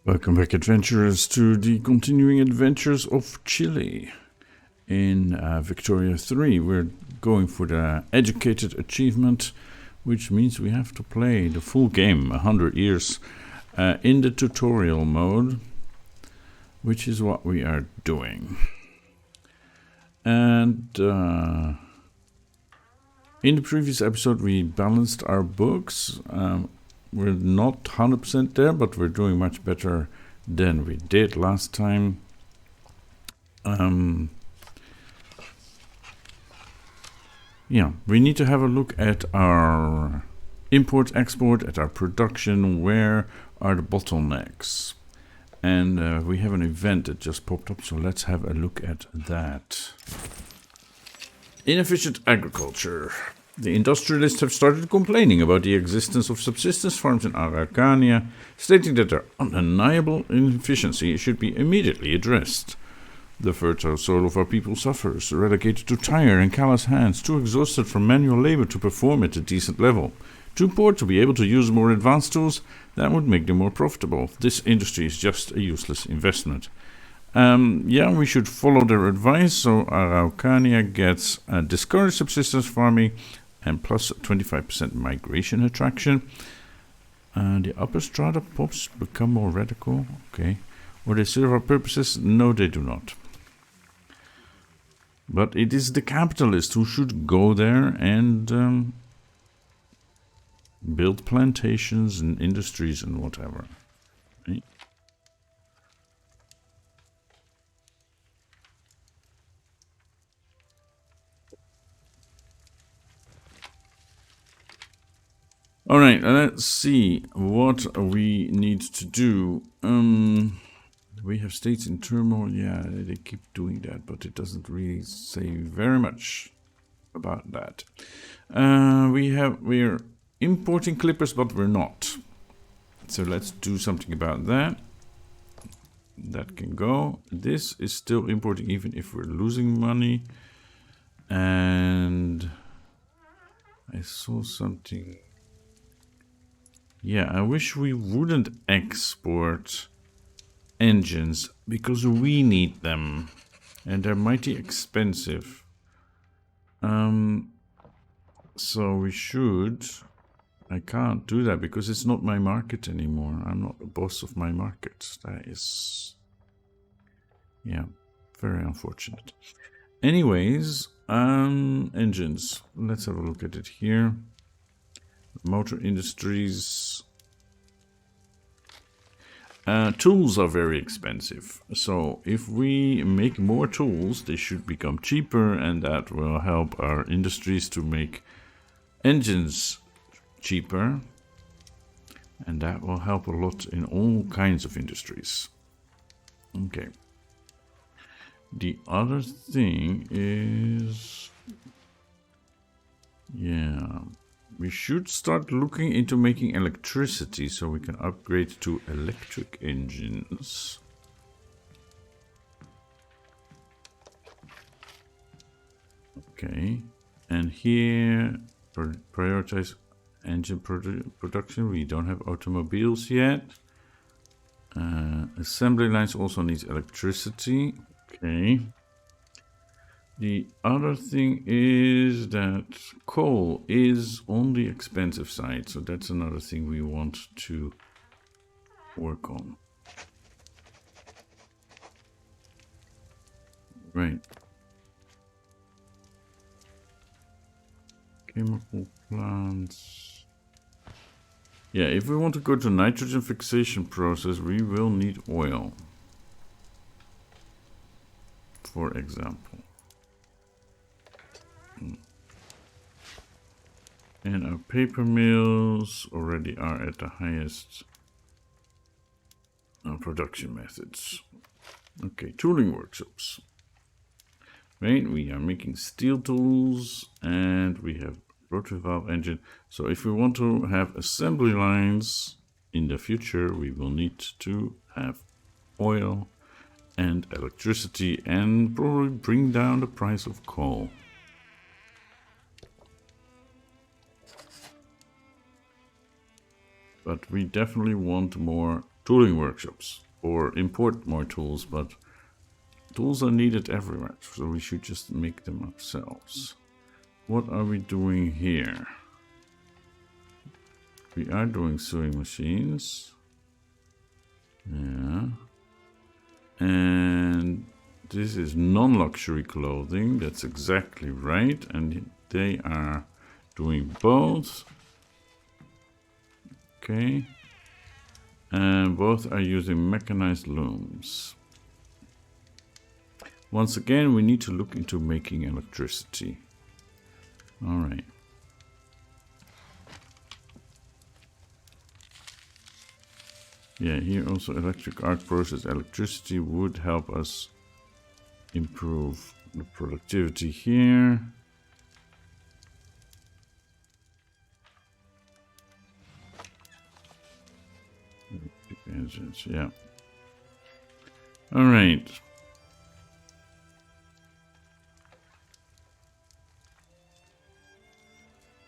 Welcome back, adventurers, to the continuing adventures of Chile. In Victoria 3, we're going for the educated achievement, which means we have to play the full game, 100 years, in the tutorial mode, which is what we are doing. And in the previous episode, we balanced our books. We're not 100% there, but we're doing much better than we did last time. Yeah, we need to have a look at our import-export, at our production. Where are the bottlenecks? And we have an event that just popped up, so let's have a look at that. Inefficient agriculture. The industrialists have started complaining about the existence of subsistence farms in Araucania, stating that their undeniable inefficiency should be immediately addressed. The fertile soul of our people suffers, relegated to tired and callous hands, too exhausted from manual labor to perform at a decent level, too poor to be able to use more advanced tools that would make them more profitable. This industry is just a useless investment. Yeah, we should follow their advice, so Araucania gets discouraged subsistence farming and plus 25% migration attraction. The upper strata pops become more radical. Okay. Or they serve our purposes? No, they do not. But it is the capitalists who should go there and build plantations and industries and whatever. Right? All right, let's see what we need to do. We have states in turmoil. Yeah, they keep doing that, but it doesn't really say very much about that. We're importing clippers, but we're not. So let's do something about that. That can go. This is still importing, even if we're losing money. And I saw something. Yeah, I wish we wouldn't export engines, because we need them. And they're mighty expensive. So we should... I can't do that, because it's not my market anymore. I'm not the boss of my market. That is... yeah, very unfortunate. Anyways, engines. Let's have a look at it here. Motor industries. Tools are very expensive. So if we make more tools, they should become cheaper, and that will help our industries to make engines cheaper. And that will help a lot in all kinds of industries. Okay. The other thing is... yeah... we should start looking into making electricity so we can upgrade to electric engines. Okay, and here prioritize engine production. We don't have automobiles yet. Assembly lines also needs electricity. Okay. The other thing is that coal is on the expensive side, so that's another thing we want to work on. Right. Chemical plants. Yeah, if we want to go to nitrogen fixation process, we will need oil. For example. And our paper mills already are at the highest production methods. Okay, tooling workshops. Right, we are making steel tools and we have rotary valve engine. So if we want to have assembly lines in the future, we will need to have oil and electricity and probably bring down the price of coal. But we definitely want more tooling workshops or import more tools, but tools are needed everywhere, so we should just make them ourselves. What are we doing here? We are doing sewing machines. Yeah. And this is non-luxury clothing. That's exactly right. And they are doing both. Okay. And both are using mechanized looms. Once again, we need to look into making electricity. All right. Yeah, here also electric arc process electricity would help us improve the productivity here. Engines, yeah. All right.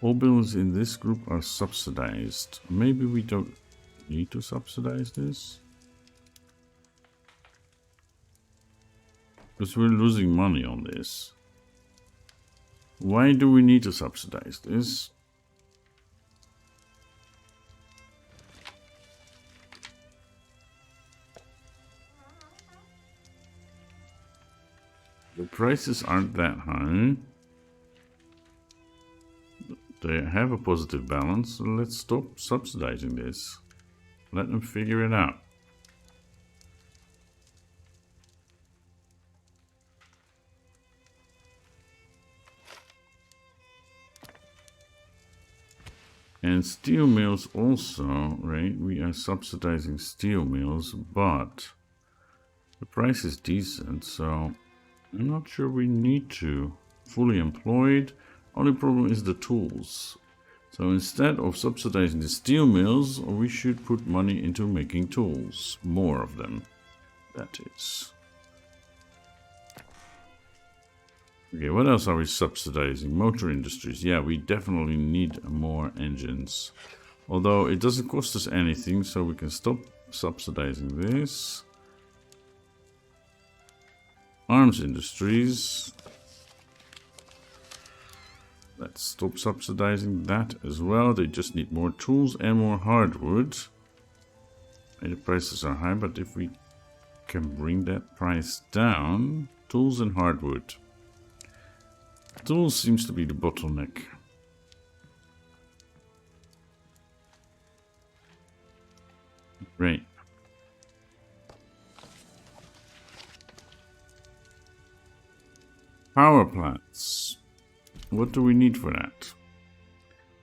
All buildings in this group are subsidized. Maybe we don't need to subsidize this, because we're losing money on this. Why do we need to subsidize this? The prices aren't that high. They have a positive balance, so let's stop subsidizing this. Let them figure it out. And steel mills also, right? We are subsidizing steel mills, but the price is decent, so I'm not sure we need to. Fully employed. Only problem is the tools. So instead of subsidizing the steel mills, we should put money into making tools. More of them, that is. Okay, what else are we subsidizing? Motor industries. Yeah, we definitely need more engines. Although it doesn't cost us anything, so we can stop subsidizing this. Arms industries. Let's stop subsidizing that as well. They just need more tools and more hardwood. And the prices are high, but if we can bring that price down, tools and hardwood. Tools seems to be the bottleneck. Right. Power plants. What do we need for that?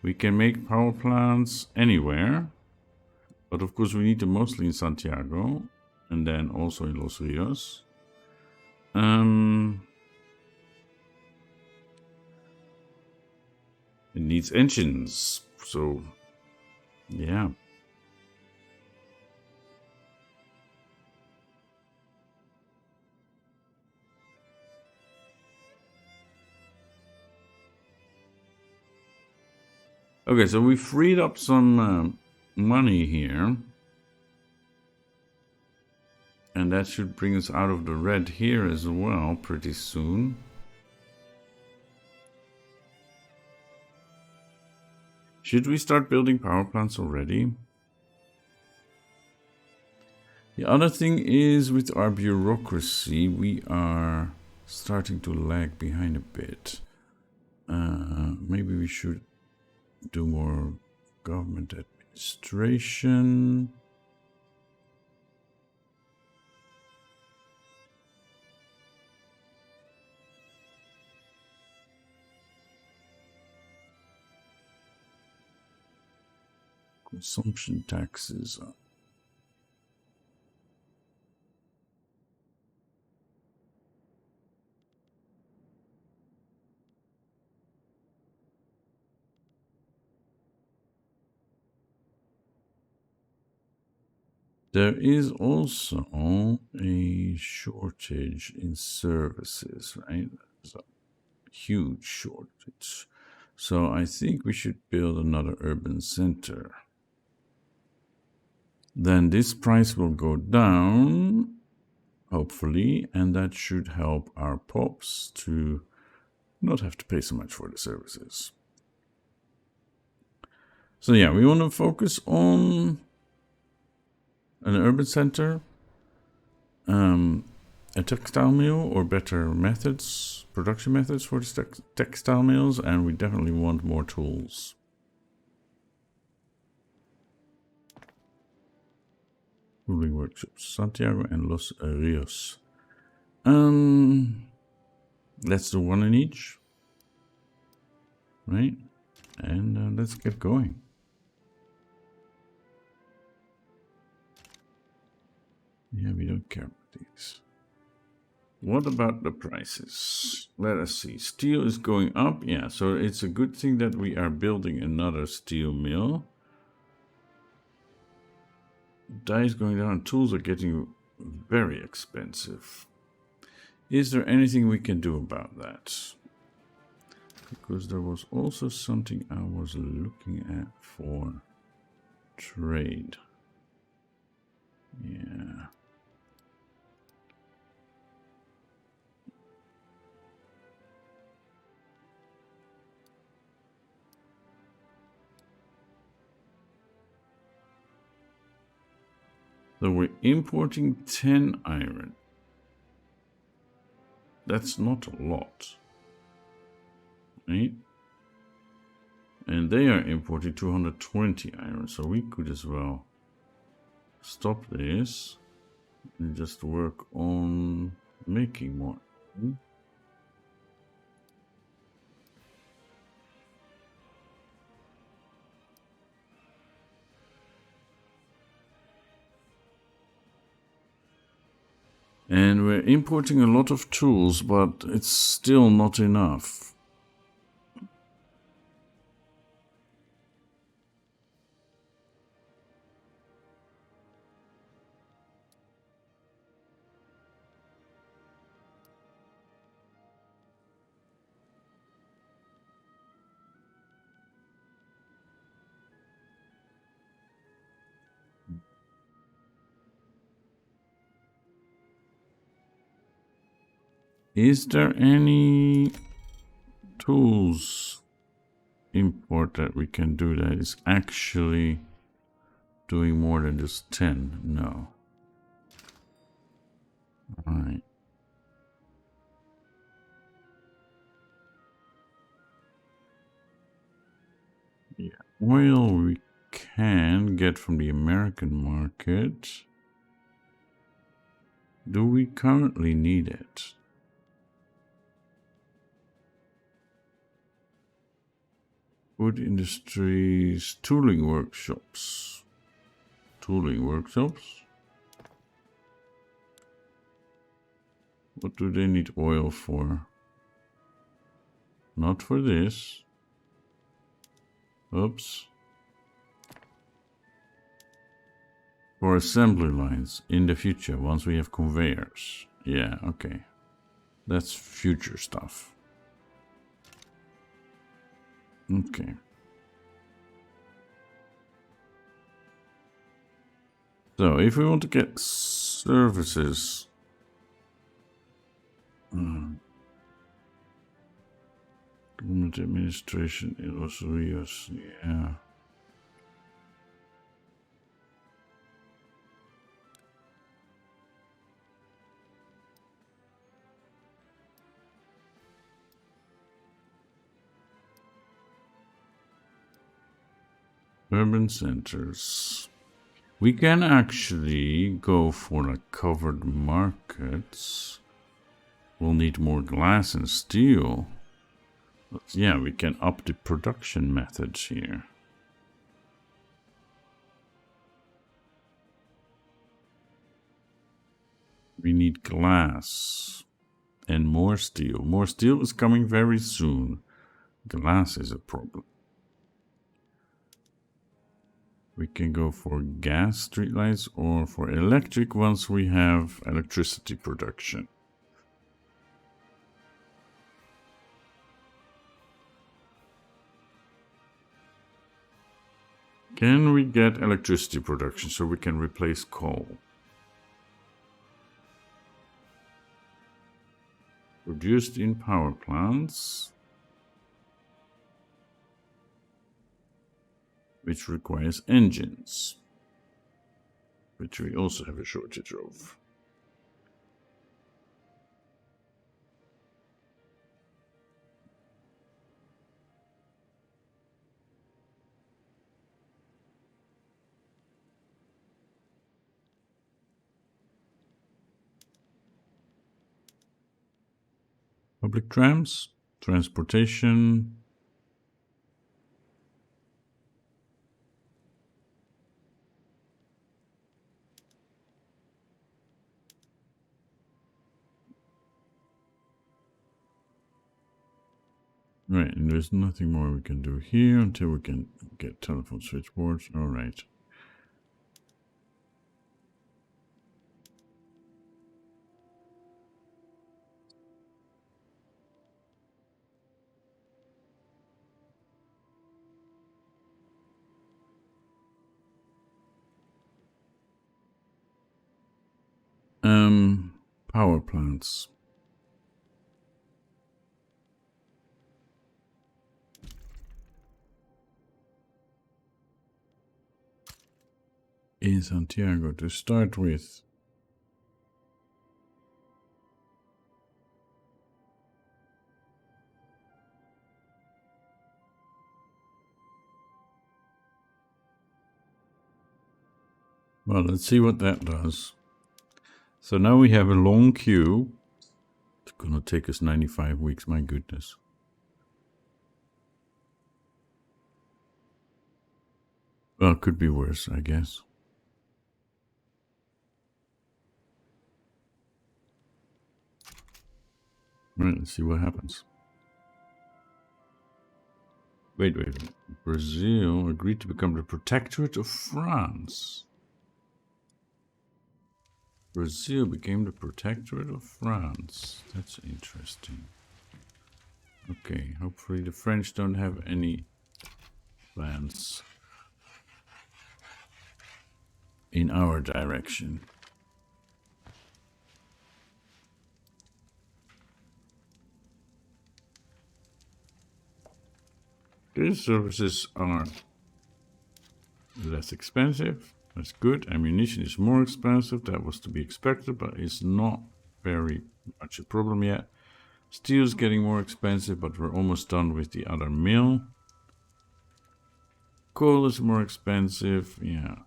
We can make power plants anywhere, but of course we need them mostly in Santiago and then also in Los Rios. It needs engines, so yeah. Okay, so we freed up some money here. And that should bring us out of the red here as well pretty soon. Should we start building power plants already? The other thing is, with our bureaucracy, we are starting to lag behind a bit. Maybe we should do more government administration. Consumption taxes. There is also a shortage in services, right? There's a huge shortage. So I think we should build another urban center. then this price will go down, hopefully, and that should help our pops to not have to pay so much for the services. So yeah, we want to focus on an urban center, a textile mill, or better methods, production methods for the textile mills, and we definitely want more tools. Tooling workshops, Santiago and Los Rios. Let's do one in each, right? And let's get going. Yeah, we don't care about these. What about the prices? Let us see. Steel is going up. Yeah, so it's a good thing that we are building another steel mill. Dye is going down. Tools are getting very expensive. Is there anything we can do about that? Because there was also something I was looking at for trade. Yeah. So we're importing 10 iron. That's not a lot, right? And they are importing 220 iron, so we could as well stop this and just work on making more. And we're importing a lot of tools, but it's still not enough. Is there any tools import that we can do that is actually doing more than just 10? No. Alright. Yeah. Oil we can get from the American market. Do we currently need it? Wood industries, tooling workshops. Tooling workshops? What do they need oil for? Not for this. Oops. For assembly lines in the future, once we have conveyors. Yeah, okay. That's future stuff. Okay. So, if we want to get services... Government administration in Los Rios, yeah. Urban centers. We can actually go for like covered markets. We'll need more glass and steel. But yeah, we can up the production methods here. We need glass and more steel. More steel is coming very soon. Glass is a problem. We can go for gas streetlights or for electric once we have electricity production. Can we get electricity production so we can replace coal? Produced in power plants, which requires engines, which we also have a shortage of. Public trams, transportation. Right, and there's nothing more we can do here until we can get telephone switchboards. All right. Power plants. In Santiago to start with. Well, let's see what that does. So now we have a long queue. It's gonna take us 95 weeks, my goodness. Well, it could be worse, I guess. Right, let's see what happens. Wait. Brazil agreed to become the protectorate of France. Brazil became the protectorate of France. That's interesting. Okay, hopefully the French don't have any plans in our direction. These services are less expensive. That's good. Ammunition is more expensive. That was to be expected, but it's not very much a problem yet. Steel is getting more expensive, but we're almost done with the other mill. Coal is more expensive. Yeah.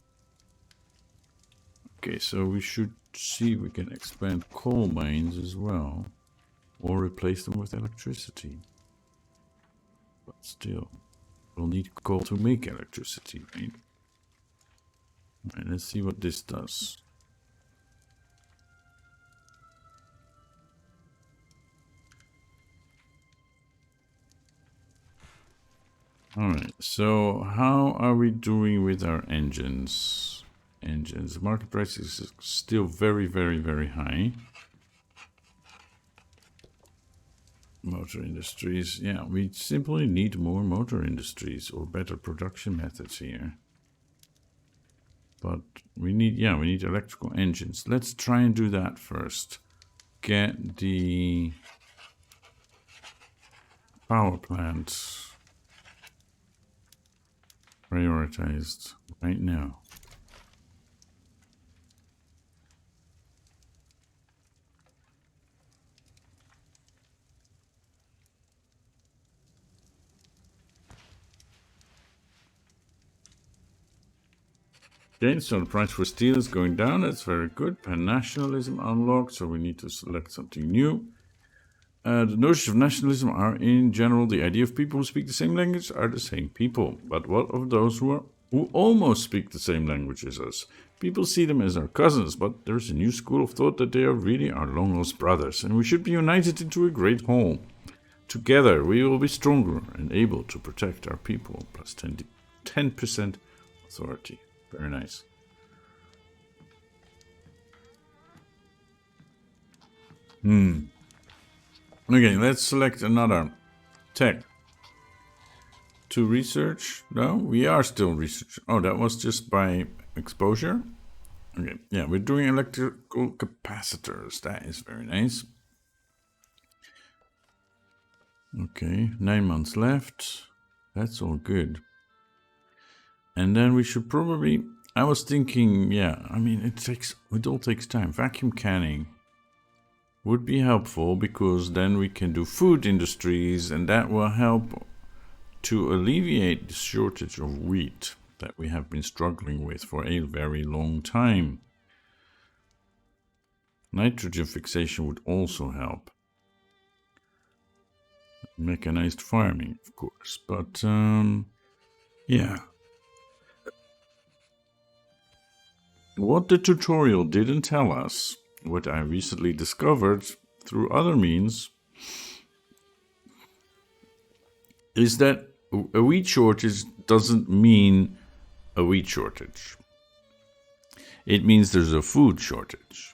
Okay, so we should see if we can expand coal mines as well, or replace them with electricity. But still, we'll need coal to make electricity, right? Alright, let's see what this does. Alright, so how are we doing with our engines? The market price is still very high. Motor industries, yeah, we simply need more motor industries or better production methods here. But we need electrical engines. Let's try and do that first. Get the power plants prioritized right now. Okay, so the price for steel is going down. That's very good. Pan-nationalism unlocked, so we need to select something new. The notions of nationalism are, in general, the idea of people who speak the same language are the same people. But what of those who almost speak the same language as us? People see them as our cousins, but there's a new school of thought that they are really our long-lost brothers, and we should be united into a great whole. Together, we will be stronger and able to protect our people. Plus 10% authority. Very nice. Okay, let's select another tech to research? No, we are still researching. Oh, that was just by exposure? Okay, yeah, we're doing electrical capacitors. That is very nice. Okay, 9 months left. That's all good. And then we should probably, I was thinking, yeah, I mean, it all takes time. Vacuum canning would be helpful because then we can do food industries and that will help to alleviate the shortage of wheat that we have been struggling with for a very long time. Nitrogen fixation would also help. Mechanized farming, of course, but yeah. What the tutorial didn't tell us, what I recently discovered through other means, is that a wheat shortage doesn't mean a wheat shortage. It means there's a food shortage.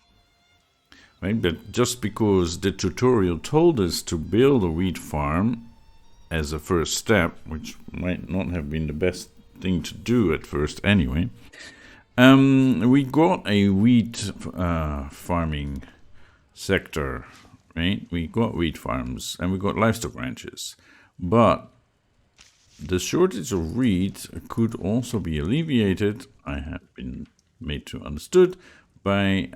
Right? But just because the tutorial told us to build a wheat farm as a first step, which might not have been the best thing to do at first anyway, we got a wheat farming sector, right? We got wheat farms and we got livestock ranches. But the shortage of wheat could also be alleviated, I have been made to understood, by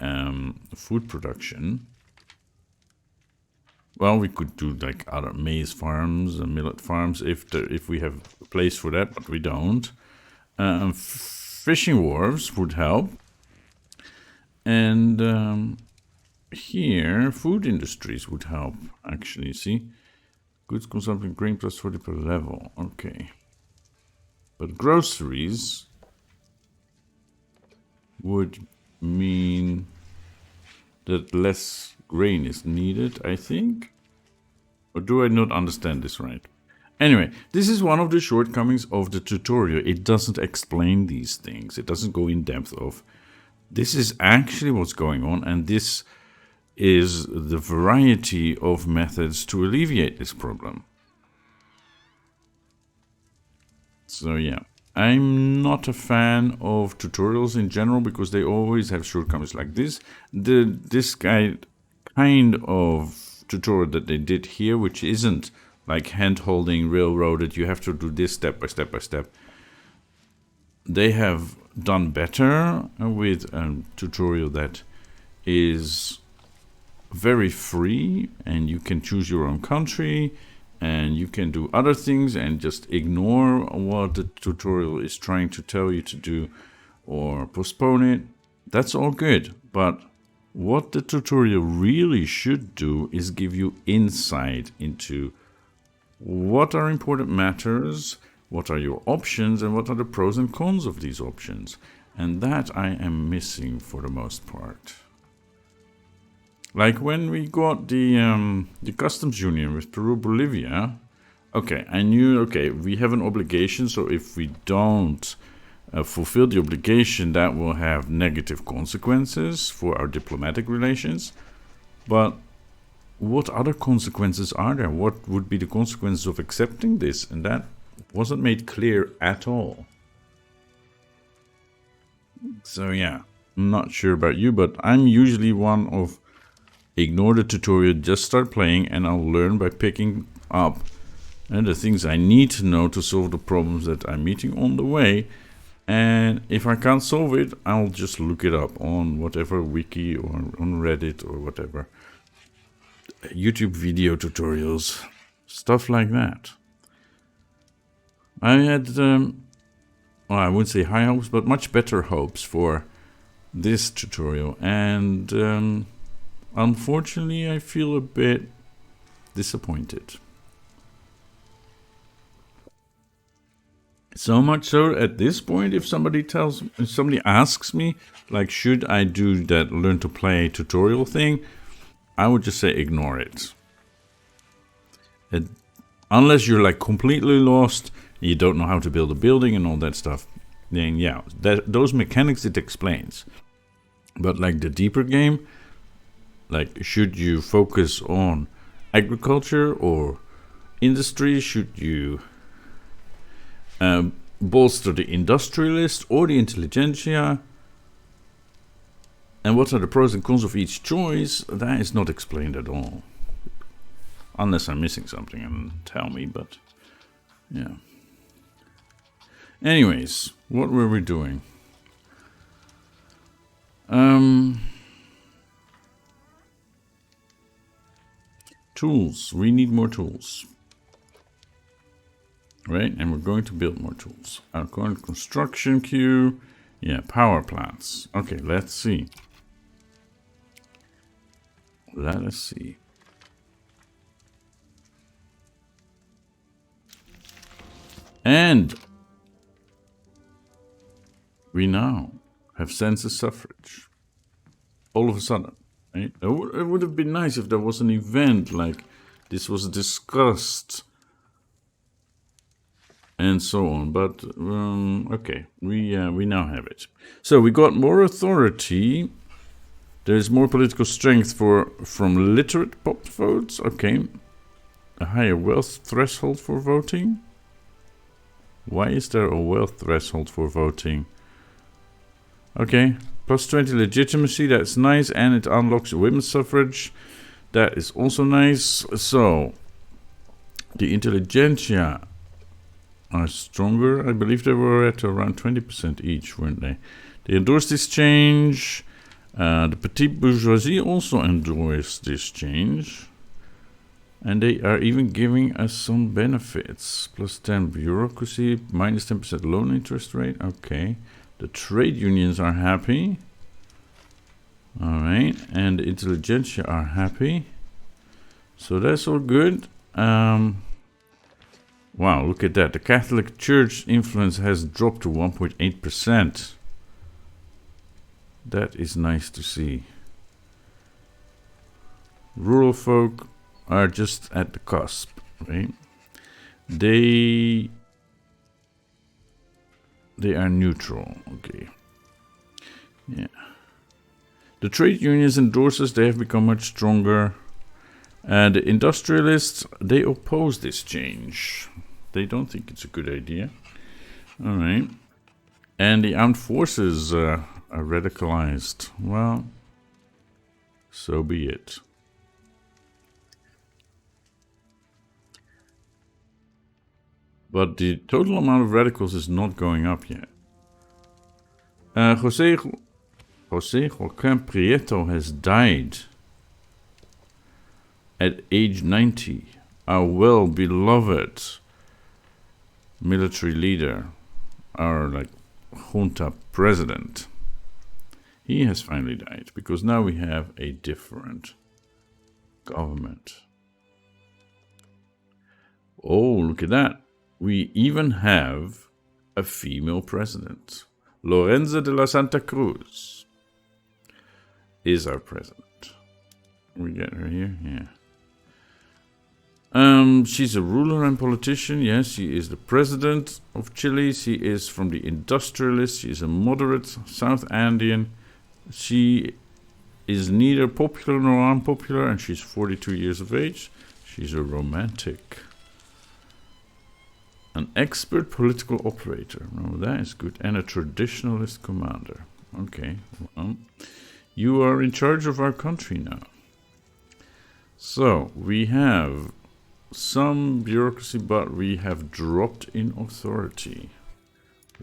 food production. Well, we could do like other maize farms and millet farms if we have a place for that, but we don't. Fishing wharves would help. And here, food industries would help, actually, see? Goods consumption, grain plus 40 per level. Okay. But groceries would mean that less grain is needed, I think. Or do I not understand this right? Anyway, this is one of the shortcomings of the tutorial. It doesn't explain these things. It doesn't go in depth of this is actually what's going on, and this is the variety of methods to alleviate this problem. So yeah, I'm not a fan of tutorials in general because they always have shortcomings like this. This kind of tutorial that they did here, which isn't like hand-holding railroaded, you have to do this step by step by step. They have done better with a tutorial that is very free and you can choose your own country and you can do other things and just ignore what the tutorial is trying to tell you to do or postpone it. That's all good. But what the tutorial really should do is give you insight into what are important matters, what are your options, and what are the pros and cons of these options. And that I am missing for the most part. Like when we got the customs union with Peru, Bolivia, okay, I knew, okay, we have an obligation, so if we don't fulfill the obligation, that will have negative consequences for our diplomatic relations. But what other consequences are there? What would be the consequences of accepting this? And that wasn't made clear at all. So yeah, I'm not sure about you, but I'm usually one of ignore the tutorial, just start playing, and I'll learn by picking up the things I need to know to solve the problems that I'm meeting on the way. And if I can't solve it, I'll just look it up on whatever wiki or on Reddit or whatever. YouTube video tutorials, stuff like that. I had, well, I wouldn't say high hopes, but much better hopes for this tutorial. And unfortunately, I feel a bit disappointed. So much so at this point, if somebody asks me, like, should I do that learn to play tutorial thing, I would just say ignore it. Unless you're like completely lost, you don't know how to build a building and all that stuff, then yeah, those mechanics it explains. But like the deeper game, like should you focus on agriculture or industry? Should you bolster the industrialist or the intelligentsia. And what are the pros and cons of each choice? That is not explained at all. Unless I'm missing something and tell me, but yeah. Anyways, what were we doing? Tools. We need more tools. Right? And we're going to build more tools. Our current construction queue. Yeah, power plants. Okay, let's see. Let us see. And we now have census suffrage. All of a sudden. Right? It would have been nice if there was an event like this was discussed and so on. But okay, we now have it. So we got more authority. There's more political strength from literate pop votes. Okay, a higher wealth threshold for voting. Why is there a wealth threshold for voting? Okay, plus 20 legitimacy, that's nice, and it unlocks women's suffrage. That is also nice. So, the intelligentsia are stronger. I believe they were at around 20% each, weren't they? They endorsed this change. The petite bourgeoisie also endorsed this change. And they are even giving us some benefits. Plus 10 bureaucracy, minus 10% loan interest rate. Okay. The trade unions are happy. Alright. And the intelligentsia are happy. So that's all good. Wow, look at that. The Catholic Church influence has dropped to 1.8%. That is nice to see. Rural folk are just at the cusp, right? They are neutral, okay. Yeah. The trade unions and endorsers, they have become much stronger. And the industrialists, they oppose this change. They don't think it's a good idea. All right. And the armed forces are radicalized. Well, so be it. But the total amount of radicals is not going up yet. Jose Joaquin Prieto has died at age 90. Our well-beloved military leader, our junta president. He has finally died because now we have a different government. Oh, look at that. We even have a female president. Lorenza de la Santa Cruz is our president. We get her here? Yeah. She's a ruler and politician. Yes, she is the president of Chile. She is from the industrialists. She is a moderate South Andean. She is neither popular nor unpopular, and she's 42 years of age. She's a romantic. An expert political operator. Oh, that is good. And a traditionalist commander. Okay. Well, you are in charge of our country now. So, we have some bureaucracy, but we have dropped in authority.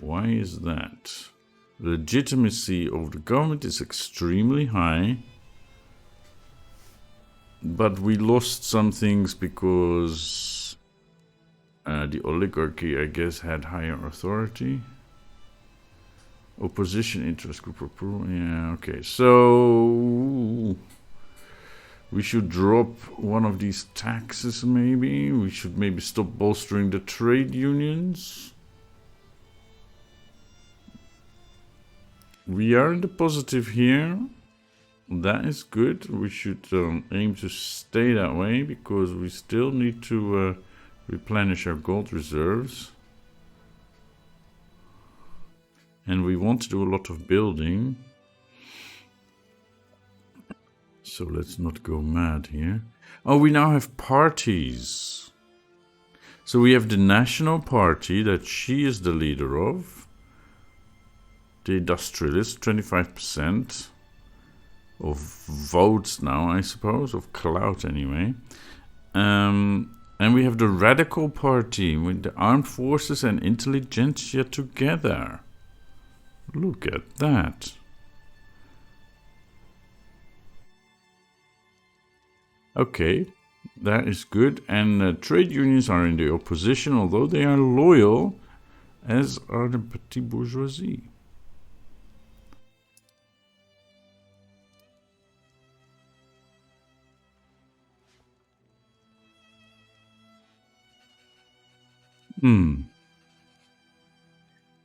Why is that? Legitimacy of the government is extremely high. But we lost some things because the oligarchy, I guess, had higher authority. Opposition interest group approval. Yeah, okay. So we should drop one of these taxes, maybe. We should maybe stop bolstering the trade unions. We are in the positive here. That is good. We should aim to stay that way because we still need to replenish our gold reserves. And we want to do a lot of building. So let's not go mad here. Oh, we now have parties. So we have the National Party that she is the leader of. The Industrialists, 25% of votes now, I suppose, of clout anyway. And we have the Radical Party with the armed forces and intelligentsia together. Look at that. Okay, that is good. And trade unions are in the opposition, although they are loyal, as are the petit bourgeoisie.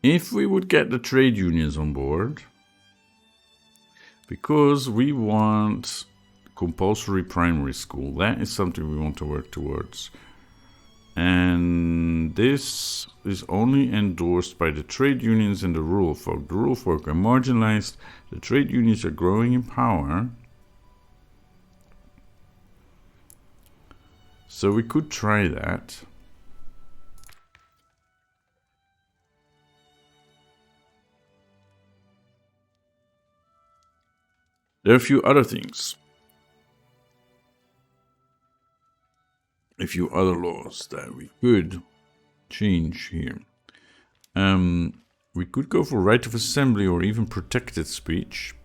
If we would get the trade unions on board, because we want compulsory primary school, that is something we want to work towards. And this is only endorsed by the trade unions and the rural folk. The rural folk are marginalized, the trade unions are growing in power. So we could try that. There are a few other things. A few other laws that we could change here. We could go for right of assembly or even protected speech.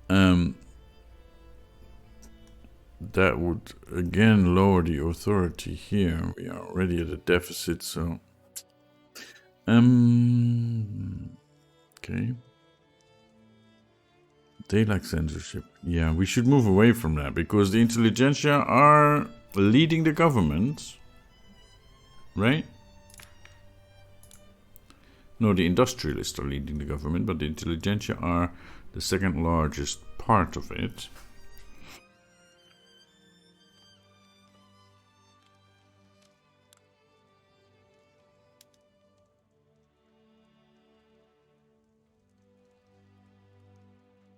That would again lower the authority here. We are already at a deficit, so okay. Daylight censorship. Yeah, we should move away from that because the intelligentsia are leading the government, right? No, the industrialists are leading the government, but the intelligentsia are the second largest part of it.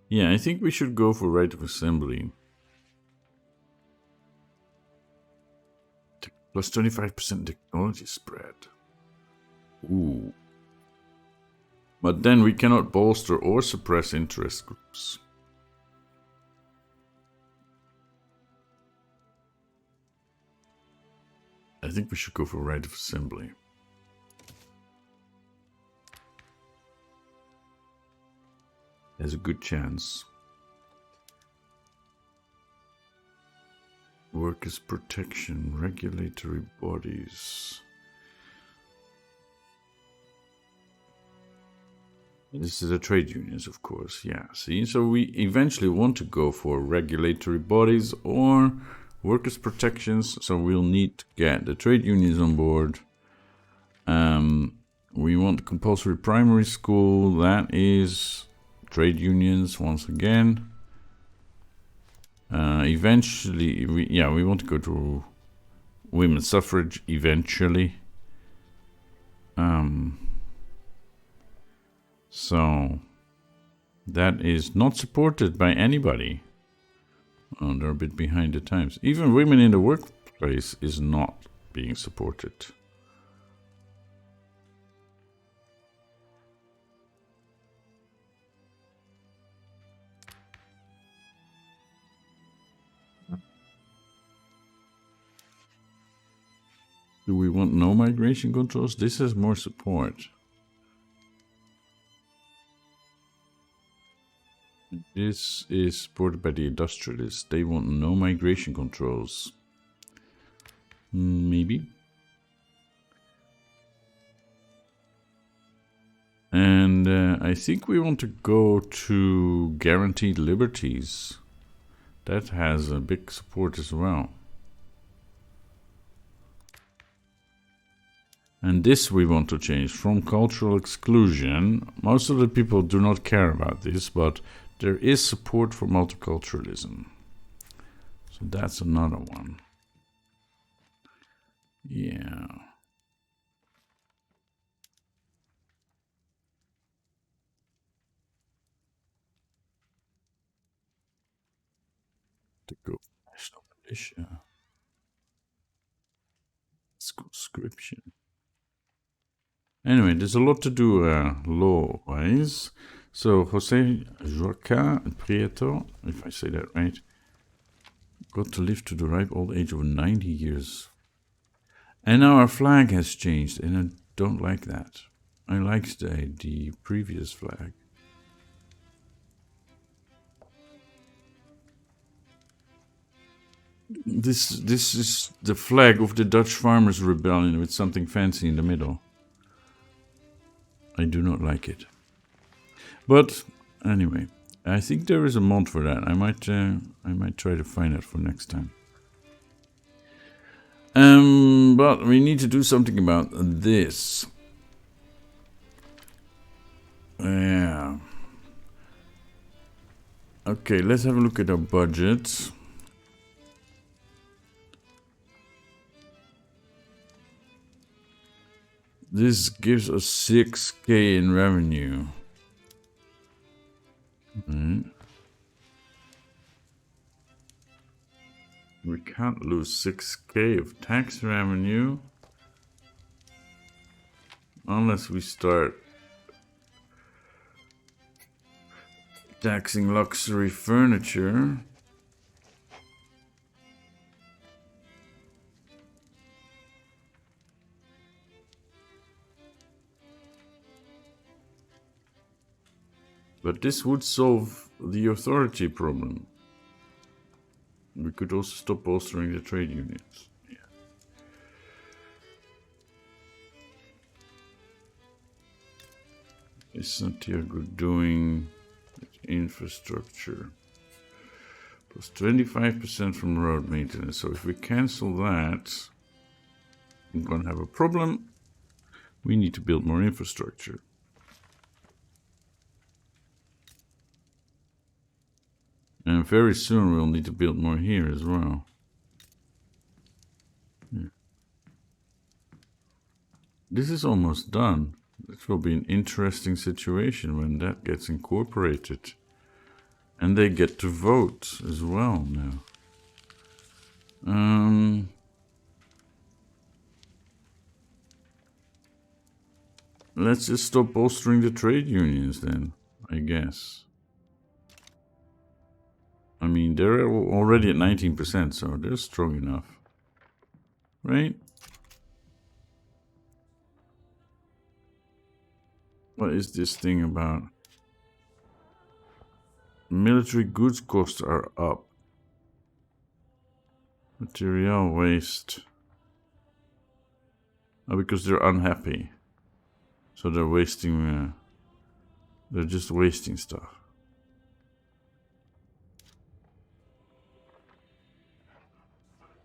Yeah, I think we should go for right of assembly. Plus 25% technology spread. Ooh. But then we cannot bolster or suppress interest groups. I think we should go for right of assembly. There's a good chance. Workers' protection, regulatory bodies. This is the trade unions, of course. Yeah, see? So we eventually want to go for regulatory bodies or workers' protections. So we'll need to get the trade unions on board. We want compulsory primary school. That is trade unions once again. Eventually, we want to go to women's suffrage eventually. So that is not supported by anybody. Oh, they're a bit behind the times. Even women in the workplace is not being supported. Do we want no migration controls? This has more support. This is supported by the industrialists. They want no migration controls. Maybe. And I think we want to go to guaranteed liberties. That has a big support as well. And this we want to change from cultural exclusion. Most of the people do not care about this, but there is support for multiculturalism. So that's another one. Yeah. To go national militia. conscription. Anyway, there's a lot to do law-wise. So Jose Joaquin Prieto, if I say that right, got to live to the ripe old age of 90 years. And now our flag has changed, and I don't like that. I liked the previous flag. This is the flag of the Dutch Farmers' Rebellion with something fancy in the middle. I do not like it. But anyway, I think there is a mod for that. I might try to find it for next time. But we need to do something about this. Yeah. Okay, let's have a look at our budget. This gives us 6K in revenue. Right. We can't lose 6K of tax revenue unless we start taxing luxury furniture. But this would solve the authority problem. We could also stop bolstering the trade unions. Yeah. Is Santiago doing infrastructure? Plus 25% from road maintenance. So if we cancel that, I'm going to have a problem. We need to build more infrastructure. And very soon we'll need to build more here as well. Yeah. This is almost done. This will be an interesting situation when that gets incorporated. And they get to vote as well now. Let's just stop bolstering the trade unions then, I guess. I mean, they're already at 19%, so they're strong enough. Right? What is this thing about? Military goods costs are up. Material waste. Oh, because they're unhappy. So they're wasting... they're just wasting stuff.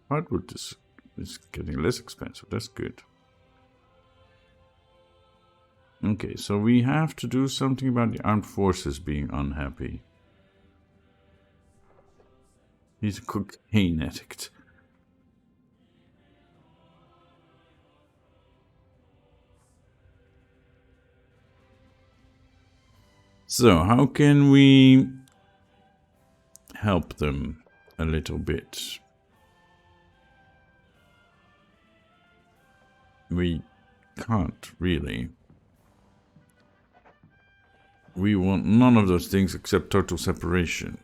Hardwood is getting less expensive. That's good. Okay, so we have to do something about the armed forces being unhappy. He's a cocaine addict. So, how can we help them a little bit? We can't really. We want none of those things except total separation.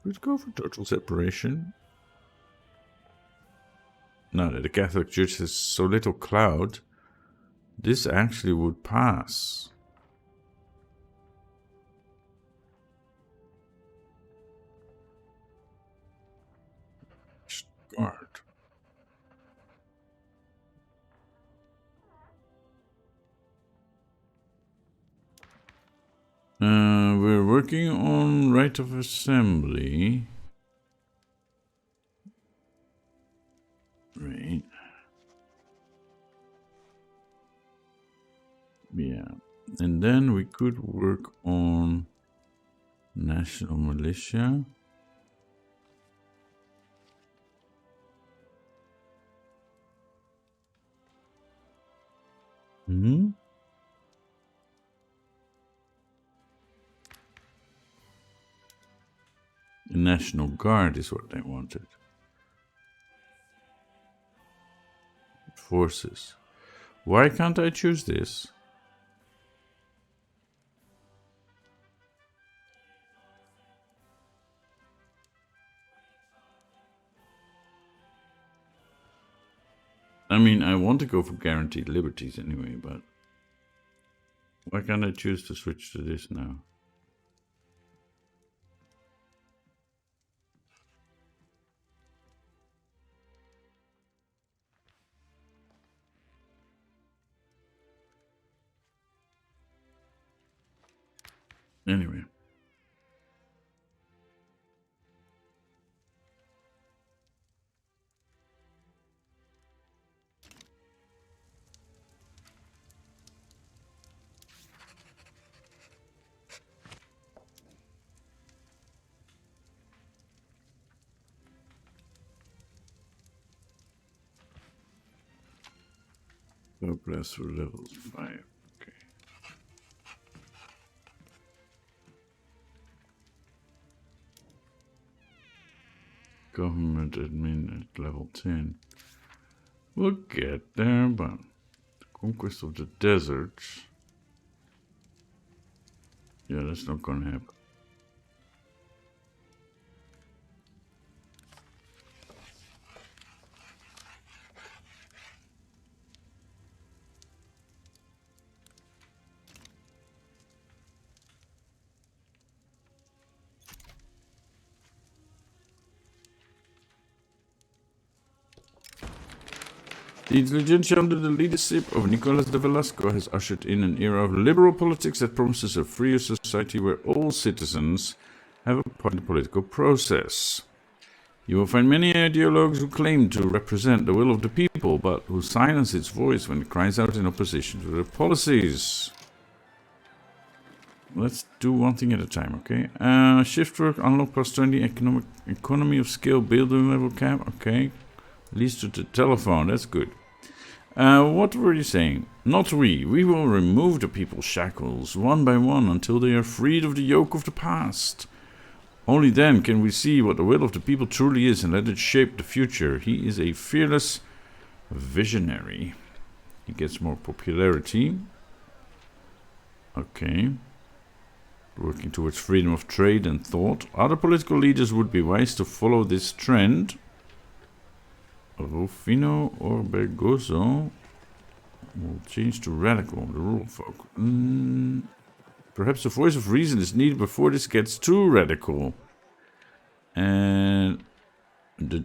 Let's go for total separation. Now that the Catholic Church has so little clout, this actually would pass. Guard. We're working on right of assembly. Right. Yeah. And then we could work on national militia. Hmm. The National Guard is what they wanted. forces. Why can't I choose this? I mean, I want to go for guaranteed liberties anyway, but why can't I choose to switch to this now? Anyway. Go plus for level 5. Okay. Government admin at level 10. We'll get there, but the conquest of the deserts. Yeah, that's not gonna happen. The intelligentsia under the leadership of Nicolas de Velasco has ushered in an era of liberal politics that promises a freer society where all citizens have a part in the political process. You will find many ideologues who claim to represent the will of the people, but who silence its voice when it cries out in opposition to their policies. Let's do one thing at a time, okay? Shift work, unlock plus 20, economy of scale, building level cap, okay. Leads to the telephone, that's good. What were you saying? Not we. We will remove the people's shackles, one by one, until they are freed of the yoke of the past. Only then can we see what the will of the people truly is and let it shape the future. He is a fearless visionary. He gets more popularity. Okay. Working towards freedom of trade and thought. Other political leaders would be wise to follow this trend. Rufino or Bergoso will change to radical, the rule of folk. Perhaps the voice of reason is needed before this gets too radical. And the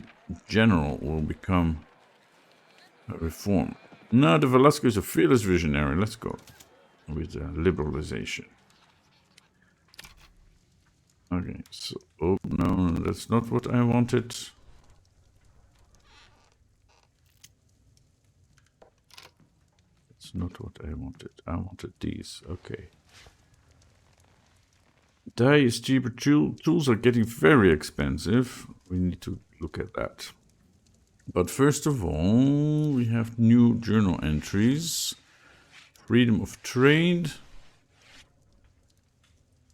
general will become a reform. No, the Velasco is a fearless visionary. Let's go with liberalization. Okay, so, oh no, that's not what I wanted. Not what I wanted. I wanted these. Okay. Dye is cheaper. Tools are getting very expensive. We need to look at that. But first of all, we have new journal entries. Freedom of trade.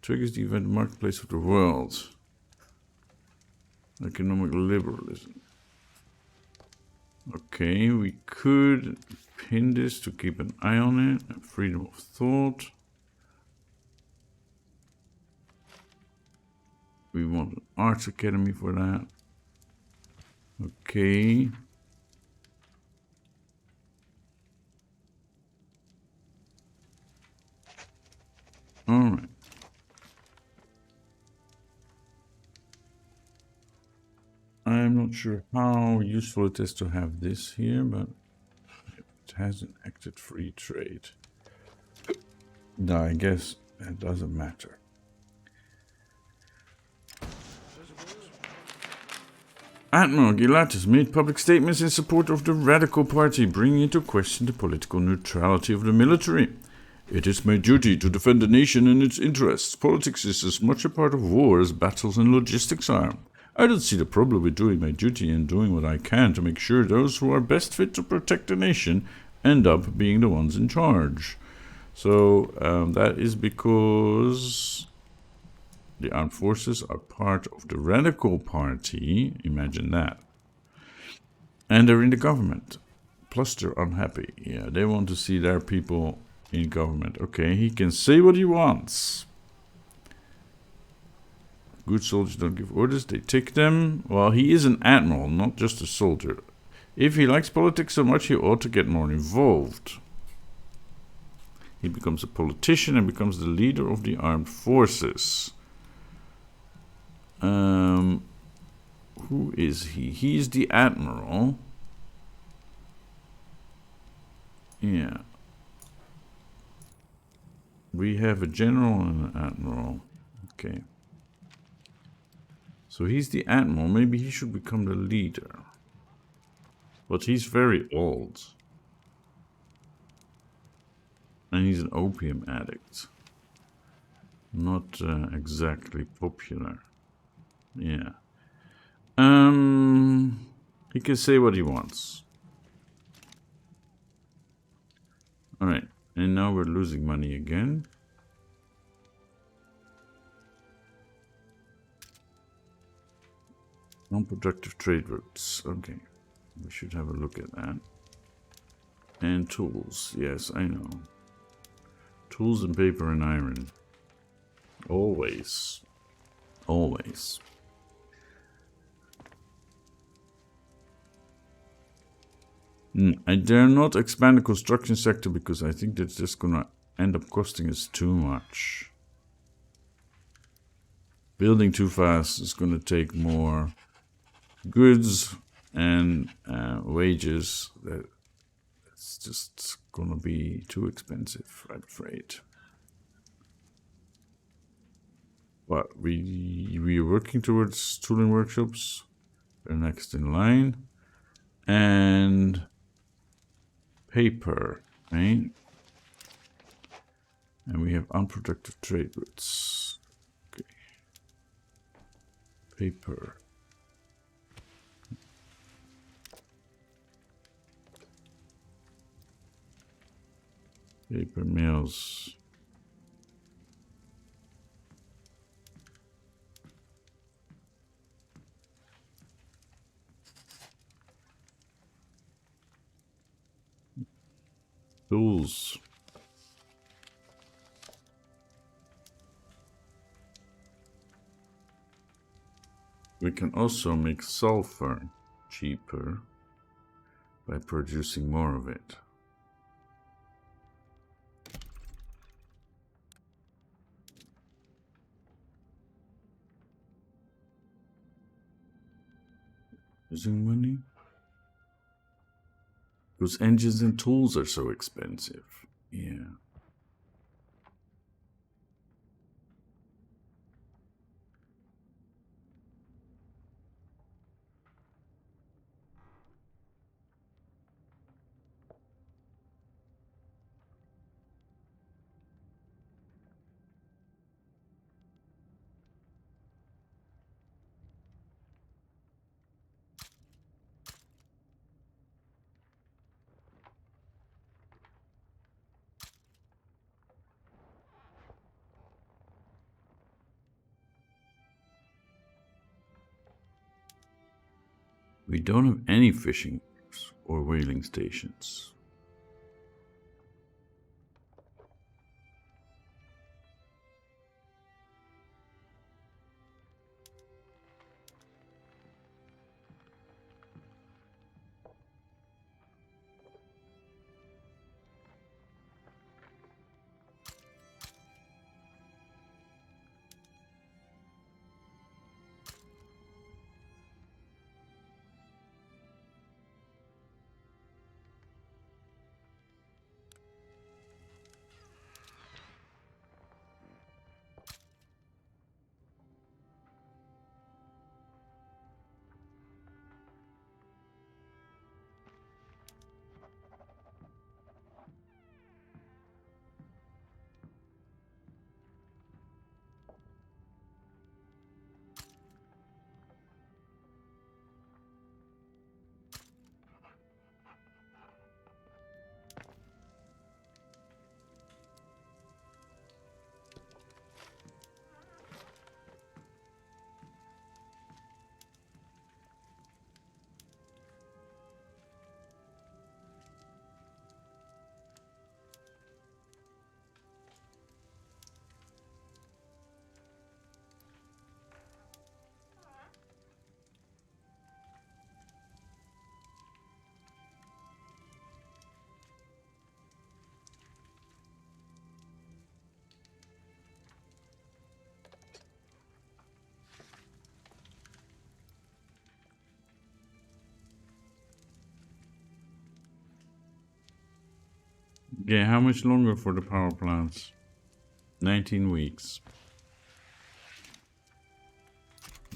Triggers the event marketplace of the world. Economic liberalism. Okay, we could pin this to keep an eye on it. Freedom of thought. We want an arts academy for that. Okay. All right. I'm not sure how useful it is to have this here, but it has enacted free trade. No, I guess it doesn't matter. Admiral Gilad has made public statements in support of the Radical Party, bringing into question the political neutrality of the military. It is my duty to defend the nation and its interests. Politics is as much a part of war as battles and logistics are. I don't see the problem with doing my duty and doing what I can to make sure those who are best fit to protect the nation end up being the ones in charge. So that is because the armed forces are part of the Radical Party. Imagine that. And they're in the government. Plus they're unhappy. Yeah, they want to see their people in government. Okay, he can say what he wants. Good soldiers don't give orders, they take them. Well, he is an admiral, not just a soldier. If he likes politics so much, he ought to get more involved. He becomes a politician and becomes the leader of the armed forces. Who is he? He's the admiral. Yeah. We have a general and an admiral. Okay. So he's the admiral. Maybe he should become the leader. But he's very old. And he's an opium addict. Not exactly popular. Yeah. He can say what he wants. Alright. And now we're losing money again. Non-productive trade routes. Okay. We should have a look at that. And tools. Yes, I know. Tools and paper and iron. Always. Always. I dare not expand the construction sector because I think that's just gonna end up costing us too much. Building too fast is gonna take more goods and wages. It's just gonna be too expensive, I'm afraid. But we're working towards tooling workshops. They're next in line. And paper, right? And we have unproductive trade routes. Okay. Paper. Paper mills. Tools. We can also make sulfur cheaper by producing more of it. Using money? Because engines and tools are so expensive. Yeah. We don't have any fishing or whaling stations. Yeah, how much longer for the power plants? 19 weeks.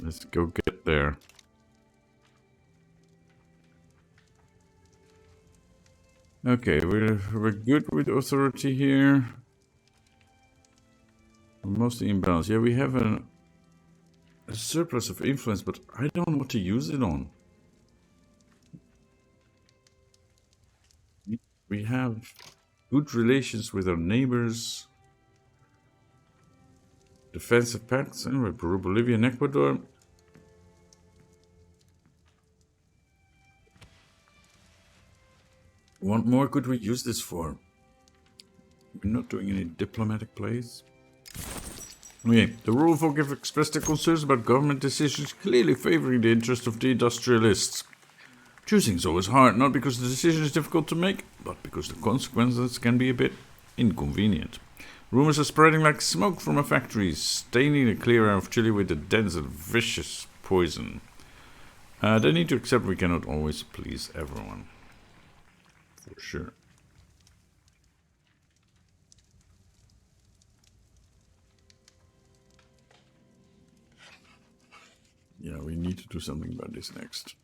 Let's go get there. Okay, we're good with authority here. We're mostly imbalanced. Yeah, we have a surplus of influence, but I don't know what to use it on. We have good relations with our neighbors. Defensive pacts, anyway, Peru, Bolivia, and Ecuador. What more could we use this for? We're not doing any diplomatic plays. Okay, the rural folk have expressed their concerns about government decisions clearly favoring the interest of the industrialists. Choosing so is hard, not because the decision is difficult to make, but because the consequences can be a bit inconvenient. Rumors are spreading like smoke from a factory, staining the clear air of Chile with a dense and vicious poison. They need to accept we cannot always please everyone. For sure. Yeah, we need to do something about this next.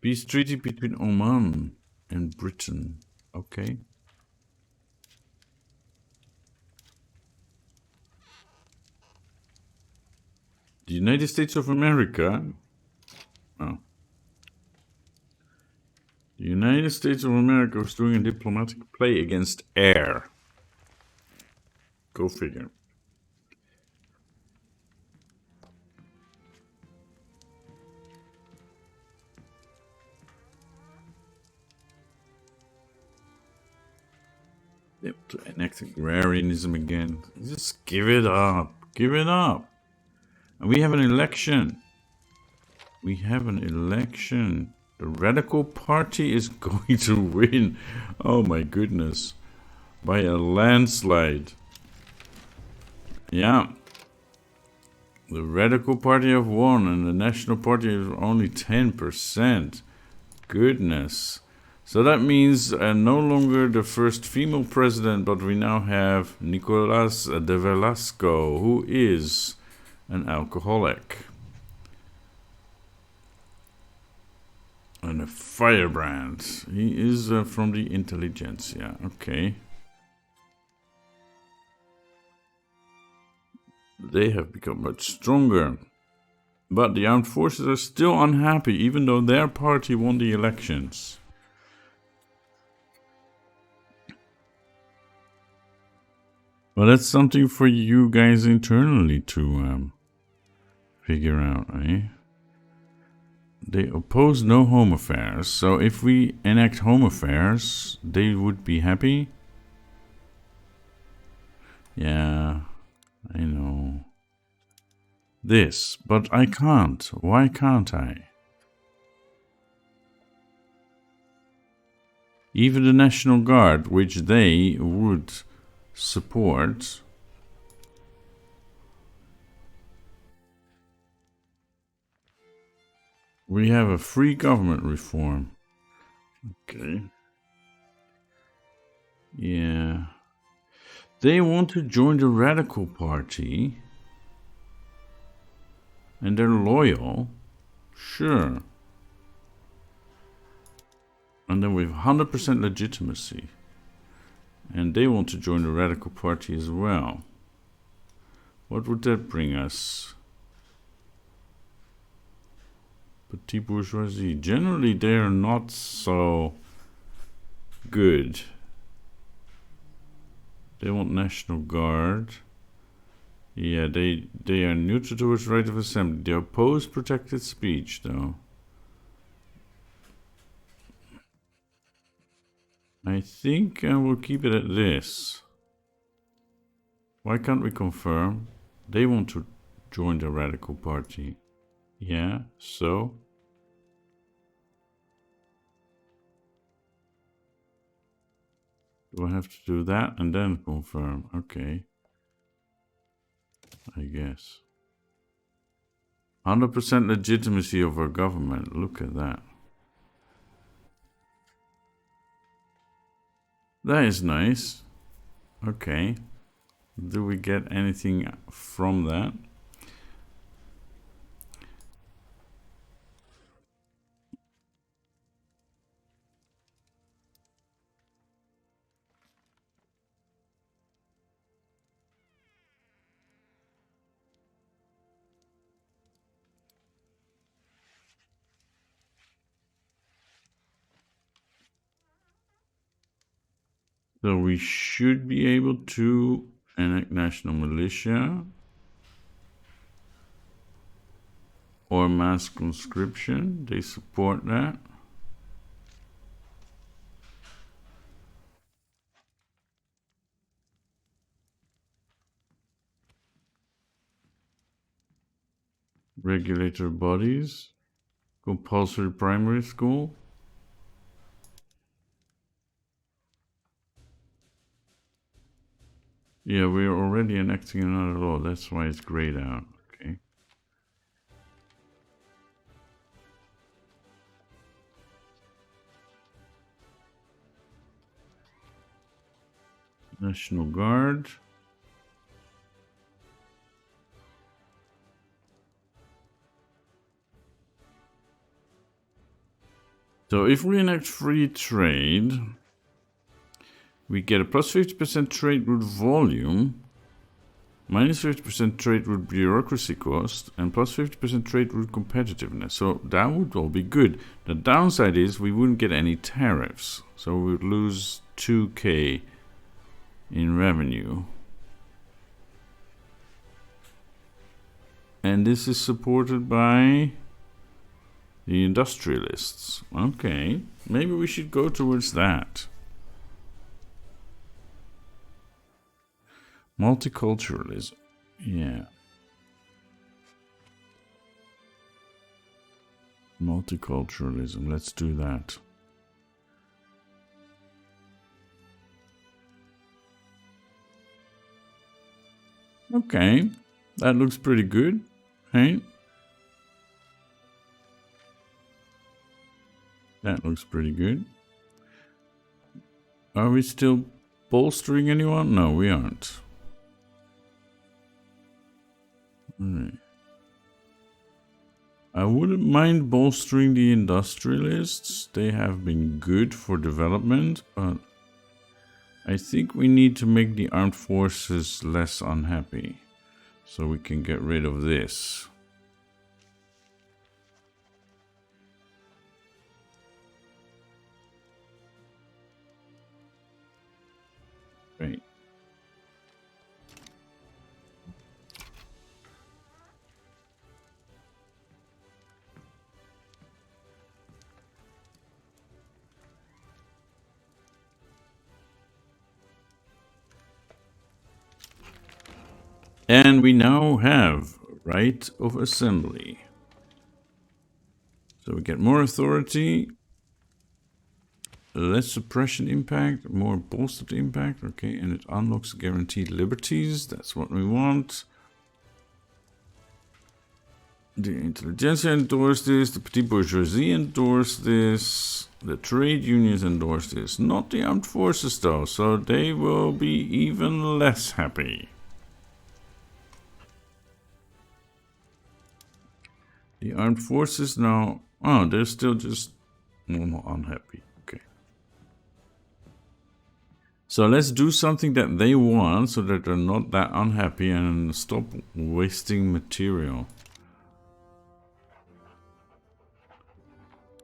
Peace treaty between Oman and Britain. Okay. The United States of America. Oh. The United States of America was doing a diplomatic play against air. Go figure. They want to enact agrarianism again. Just give it up. Give it up. And we have an election. We have an election. The Radical Party is going to win. Oh my goodness. By a landslide. Yeah. The Radical Party have won and the National Party is only 10%. Goodness. So that means no longer the first female president, but we now have Nicolas de Velasco, who is an alcoholic. And a firebrand. He is from the intelligentsia. Okay. They have become much stronger. But the armed forces are still unhappy, even though their party won the elections. Well, that's something for you guys internally to figure out, eh? They oppose no home affairs, so if we enact home affairs, they would be happy. Yeah, I know. This, but I can't. Why can't I? Even the National Guard, which they would support, we have a free government reform. Okay. Yeah. They want to join the Radical Party. And they're loyal. Sure. And then we have 100% legitimacy. And they want to join the Radical Party as well. What would that bring us? Petit bourgeoisie. Generally, they are not so good. They want National Guard. Yeah, they are neutral towards right of assembly. They oppose protected speech, though. I think I will keep it at this. Why can't we confirm? They want to join the Radical Party. Yeah, so? Do I have to do that and then confirm? Okay. I guess. 100% legitimacy of our government. Look at that. That is nice. Okay. Do we get anything from that? So we should be able to enact national militia or mass conscription. They support that. Regulator bodies. Compulsory primary school. Yeah, we're already enacting another law. That's why it's grayed out. Okay. National Guard. So if we enact free trade, we get a plus 50% trade route volume, minus 50% trade route bureaucracy cost, and plus 50% trade route competitiveness. So that would all be good. The downside is we wouldn't get any tariffs. So we would lose 2K in revenue. And this is supported by the industrialists. Okay, maybe we should go towards that. Multiculturalism. Yeah. Multiculturalism. Let's do that. Okay. That looks pretty good, right? That looks pretty good. Are we still bolstering anyone? No, we aren't. Right. I wouldn't mind bolstering the industrialists. They have been good for development, but I think we need to make the armed forces less unhappy so we can get rid of this. Right. And we now have right of assembly. So we get more authority, less suppression impact, more bolstered impact. Okay, and it unlocks guaranteed liberties. That's what we want. The intelligentsia endorse this. The petit bourgeoisie endorse this. The trade unions endorse this. Not the armed forces, though, so they will be even less happy. The armed forces now... Oh, they're still just normal unhappy. Okay. So let's do something that they want so that they're not that unhappy and stop wasting material.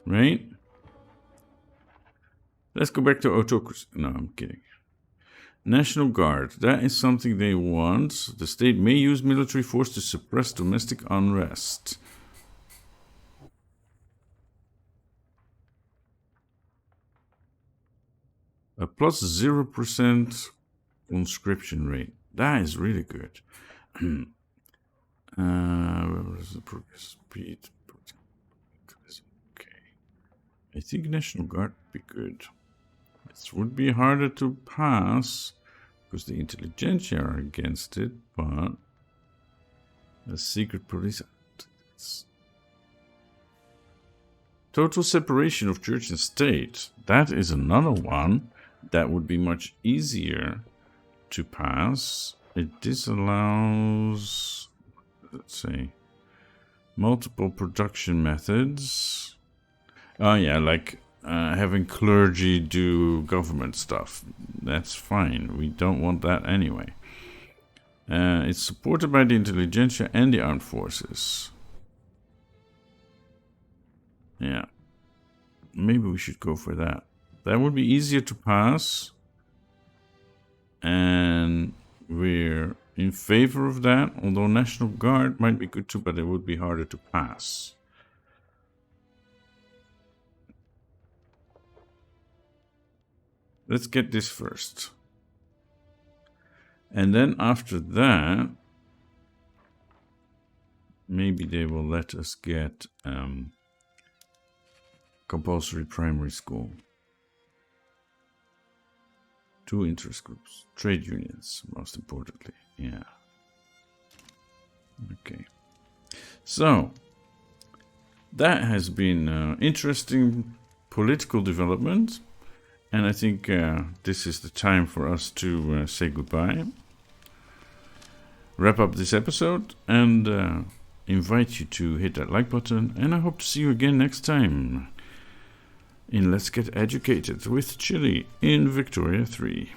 Right? Let's go back to autocracy. No, I'm kidding. National Guard. That is something they want. The state may use military force to suppress domestic unrest. A plus 0% conscription rate. That is really good. What is the progress speed? Okay. I think National Guard would be good. It would be harder to pass because the intelligentsia are against it, but the secret police. Total separation of church and state. That is another one that would be much easier to pass. It disallows, let's say, multiple production methods. Oh yeah, like having clergy do government stuff. That's fine. We don't want that anyway. It's supported by the intelligentsia and the armed forces. Yeah. Maybe we should go for that. That would be easier to pass. And we're in favor of that. Although National Guard might be good too, but it would be harder to pass. Let's get this first. And then after that, maybe they will let us get compulsory primary school. 2 interest groups. Trade unions, most importantly. Yeah. Okay. So, that has been interesting political development. And I think this is the time for us to say goodbye. Wrap up this episode and invite you to hit that like button. And I hope to see you again next time in Let's Get Educated with Chile in Victoria 3.